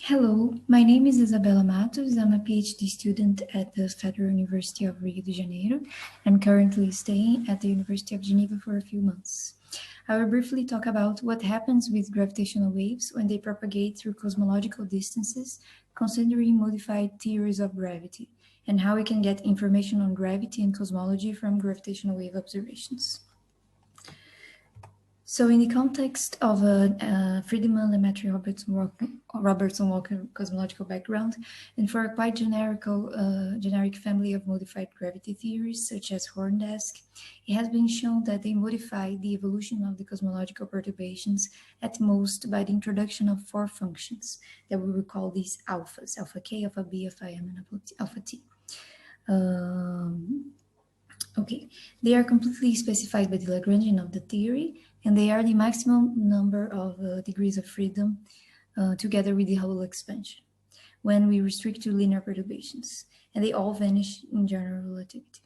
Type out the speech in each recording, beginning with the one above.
Hello, my name is Isabela Matos. I'm a PhD student at the Federal University of Rio de Janeiro. I'm currently staying at the University of Geneva for a few months. I will briefly talk about what happens with gravitational waves when they propagate through cosmological distances, considering modified theories of gravity, and how we can get information on gravity and cosmology from gravitational wave observations. So in the context of a Friedman-Lemaitre Robertson-Walker cosmological background, and for a quite generic family of modified gravity theories, such as Horn-Desk, it has been shown that they modify the evolution of the cosmological perturbations at most by the introduction of four functions that we will call these alphas: alpha k, alpha b, alpha m, and alpha t. Okay, they are completely specified by the Lagrangian of the theory, and they are the maximum number of degrees of freedom together with the Hubble expansion when we restrict to linear perturbations, and they all vanish in general relativity.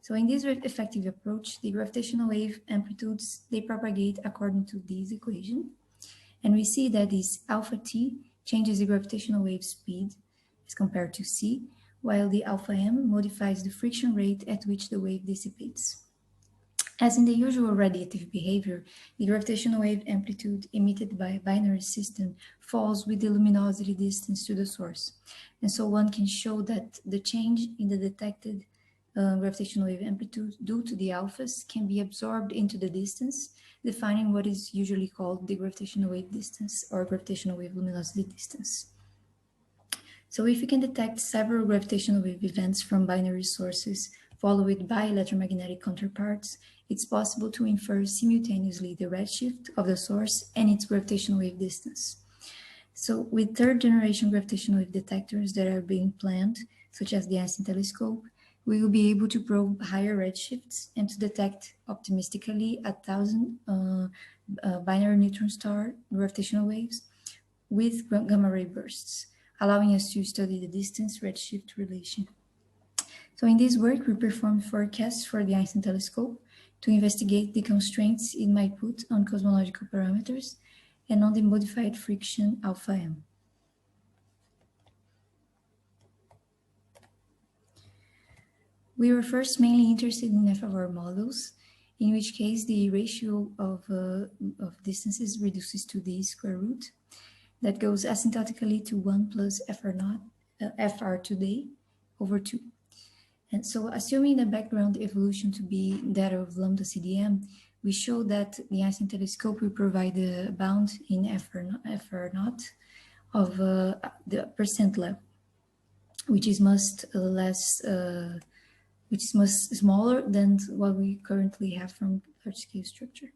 So in this effective approach, the gravitational wave amplitudes, they propagate according to this equation, and we see that this alpha t changes the gravitational wave speed as compared to c, while the alpha m modifies the friction rate at which the wave dissipates. As in the usual radiative behavior, the gravitational wave amplitude emitted by a binary system falls with the luminosity distance to the source. And so one can show that the change in the detected gravitational wave amplitude due to the alphas can be absorbed into the distance, defining what is usually called the gravitational wave distance or gravitational wave luminosity distance. So if we can detect several gravitational wave events from binary sources followed by electromagnetic counterparts, it's possible to infer simultaneously the redshift of the source and its gravitational wave distance. So with third generation gravitational wave detectors that are being planned, such as the Einstein Telescope, we will be able to probe higher redshifts and to detect optimistically 1,000 binary neutron star gravitational waves with gamma ray bursts, allowing us to study the distance redshift relation. So in this work, we performed forecasts for the Einstein Telescope to investigate the constraints it might put on cosmological parameters and on the modified friction alpha m. We were first mainly interested in FFR models, in which case the ratio of distances reduces to the square root. That goes asymptotically to 1 plus FR today over 2. And so assuming the background evolution to be that of lambda CDM, we show that the Einstein Telescope will provide a bound in FR naught of the percent level, which is much smaller than what we currently have from large scale structure.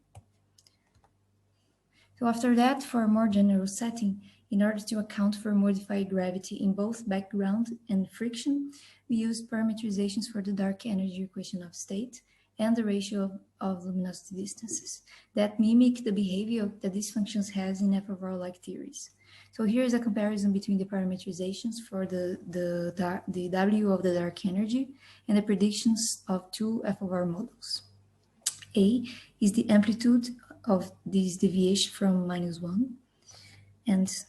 So after that, for a more general setting, in order to account for modified gravity in both background and friction, we use parametrizations for the dark energy equation of state and the ratio of luminosity distances that mimic the behavior that these functions has in FFR-like theories. So here is a comparison between the parametrizations for the W of the dark energy and the predictions of two FFR models. A is the amplitude of this deviation from -1, and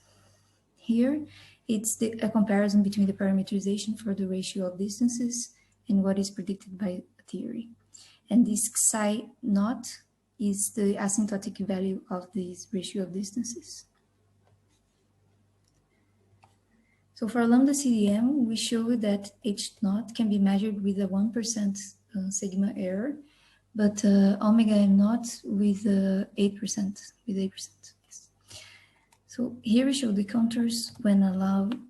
here it's a comparison between the parameterization for the ratio of distances and what is predicted by theory. And this psi naught is the asymptotic value of this ratio of distances. So for lambda CDM, we show that H naught can be measured with a 1% sigma error, but omega m naught with 8%, Yes. So here we show the contours when allowing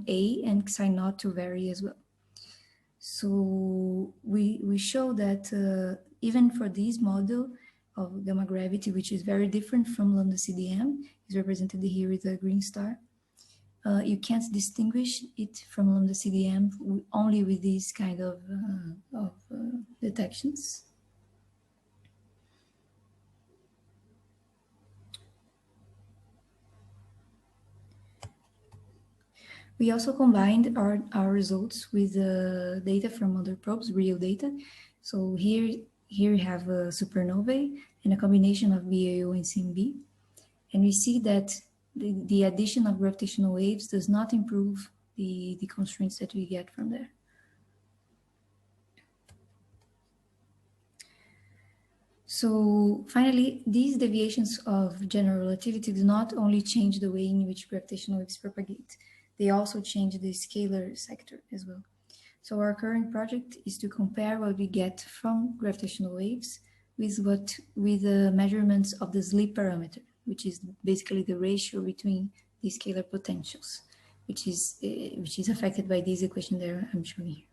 A and psi naught to vary as well. So we show that even for this model of gamma gravity, which is very different from lambda CDM, is represented here with a green star. You can't distinguish it from lambda CDM only with these kind of detections. We also combined our results with data from other probes, real data. So here we have a supernovae and a combination of BAO and CMB. And we see that the addition of gravitational waves does not improve the constraints that we get from there. So finally, these deviations of general relativity do not only change the way in which gravitational waves propagate, they also change the scalar sector as well. So our current project is to compare what we get from gravitational waves with the measurements of the sleep parameter, which is basically the ratio between the scalar potentials, which is affected by this equation that I'm showing here.